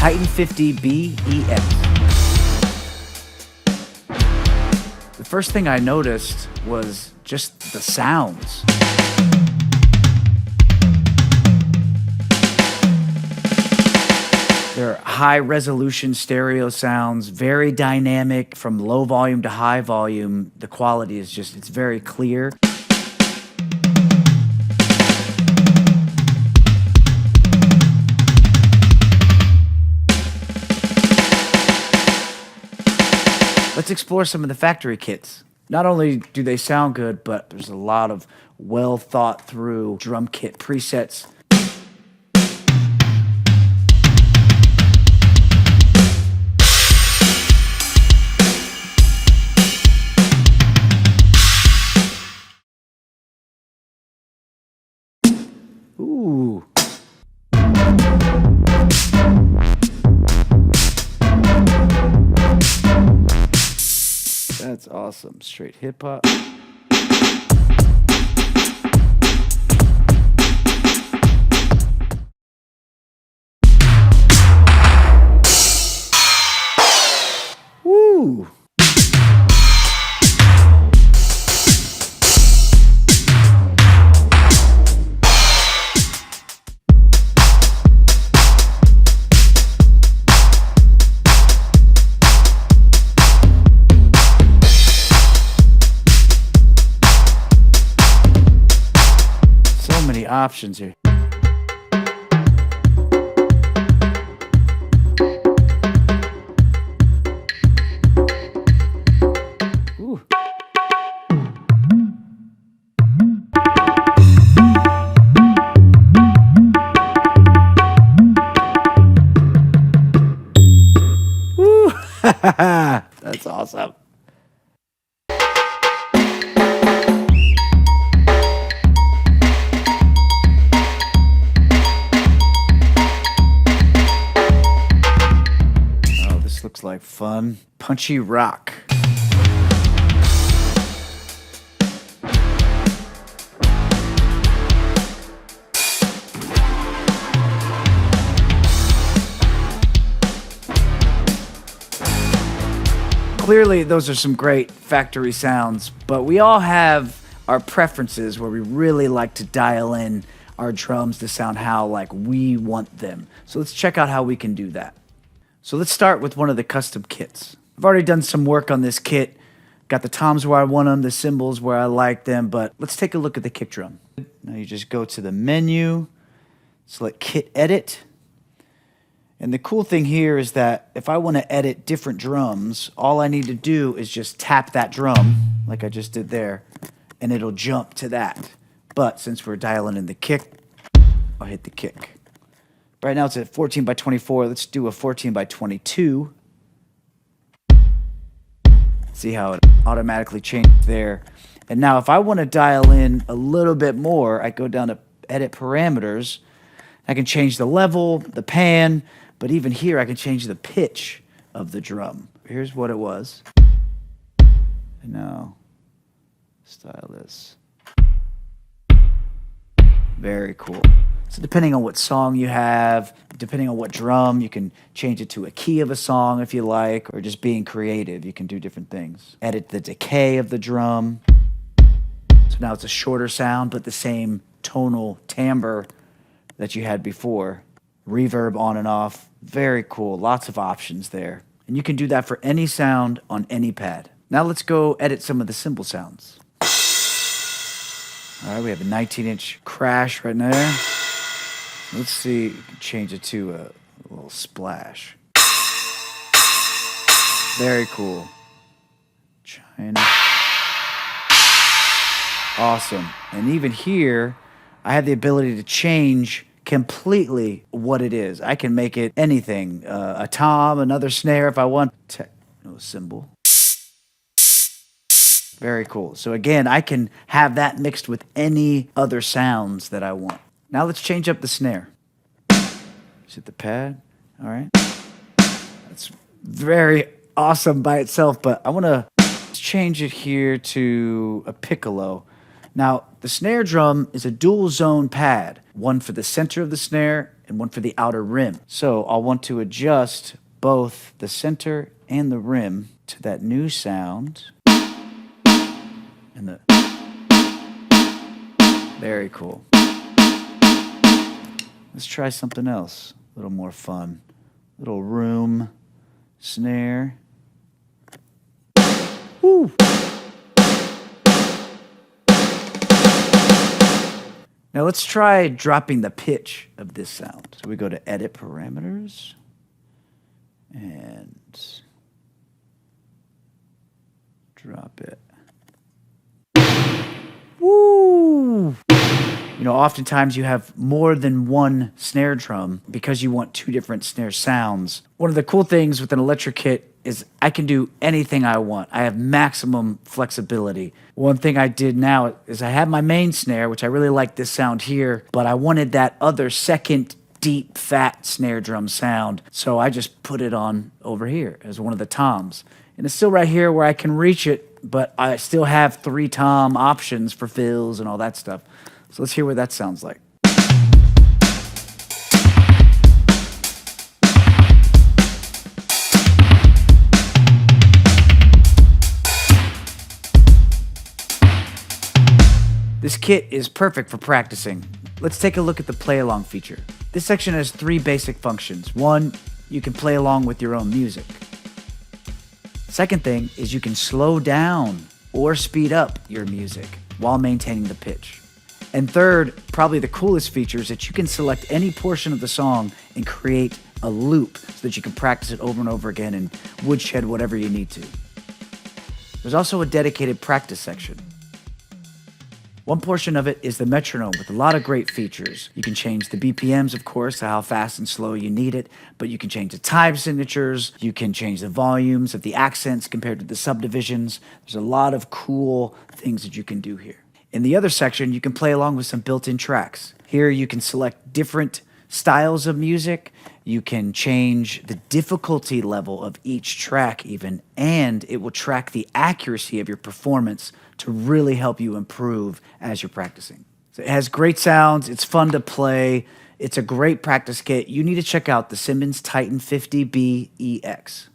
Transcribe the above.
Titan 50 BEX. The first thing I noticed was just the sounds. They're high resolution stereo sounds, very dynamic from low volume to high volume. The quality is just, it's very clear. Let's explore some of the factory kits. Not only do they sound good, but there's a lot of well thought through drum kit presets. Ooh. That's awesome. Straight hip hop. Woo. Many options here. Ooh. Woo. That's awesome. Looks like fun. Punchy rock. Clearly, those are some great factory sounds, but we all have our preferences where we really like to dial in our drums to sound how like we want them. So let's check out how we can do that. So let's start with one of the custom kits. I've already done some work on this kit. Got the toms where I want them, the cymbals where I like them, but let's take a look at the kick drum. Now you just go to the menu, select Kit Edit. And the cool thing here is that if I want to edit different drums, all I need to do is just tap that drum, like I just did there, and it'll jump to that. But since we're dialing in the kick, I'll hit the kick. Right now it's at 14 by 24. Let's do a 14 by 22. See how it automatically changed there. And now if I want to dial in a little bit more, I go down to Edit Parameters. I can change the level, the pan, but even here I can change the pitch of the drum. Here's what it was. And now, style this. Very cool. So depending on what song you have, depending on what drum, you can change it to a key of a song if you like, or just being creative, you can do different things. Edit the decay of the drum. So now it's a shorter sound, but the same tonal timbre that you had before. Reverb on and off. Very cool. Lots of options there. And you can do that for any sound on any pad. Now let's go edit some of the cymbal sounds. All right, we have a 19-inch crash right there. Let's see, change it to a little splash. Very cool. China. Awesome. And even here, I have the ability to change completely what it is. I can make it anything. A tom, another snare if I want. Techno cymbal. Very cool. So again, I can have that mixed with any other sounds that I want. Now let's change up the snare. Just hit the pad. All right. That's very awesome by itself, but I want to change it here to a piccolo. Now, the snare drum is a dual zone pad, one for the center of the snare and one for the outer rim. So I'll want to adjust both the center and the rim to that new sound. And the very cool. Let's try something else, a little more fun. Little room snare. Woo! Now let's try dropping the pitch of this sound. So we go to Edit Parameters and drop it. Woo! You know, oftentimes you have more than one snare drum because you want two different snare sounds. One of the cool things with an electric kit is I can do anything I want. I have maximum flexibility. One thing I did now is I have my main snare, which I really like this sound here, but I wanted that other second deep, fat snare drum sound. So I just put it on over here as one of the toms. And it's still right here where I can reach it, but I still have 3 tom options for fills and all that stuff. So let's hear what that sounds like. This kit is perfect for practicing. Let's take a look at the play along feature. This section has 3 basic functions. 1, you can play along with your own music. Second thing is you can slow down or speed up your music while maintaining the pitch. And third, probably the coolest feature is that you can select any portion of the song and create a loop so that you can practice it over and over again and woodshed whatever you need to. There's also a dedicated practice section. One portion of it is the metronome with a lot of great features. You can change the BPMs, of course, to how fast and slow you need it, but you can change the time signatures, you can change the volumes of the accents compared to the subdivisions. There's a lot of cool things that you can do here. In the other section, you can play along with some built-in tracks. Here you can select different styles of music, you can change the difficulty level of each track even, and it will track the accuracy of your performance to really help you improve as you're practicing. So it has great sounds, it's fun to play, it's a great practice kit. You need to check out the Simmons Titan 50B EX.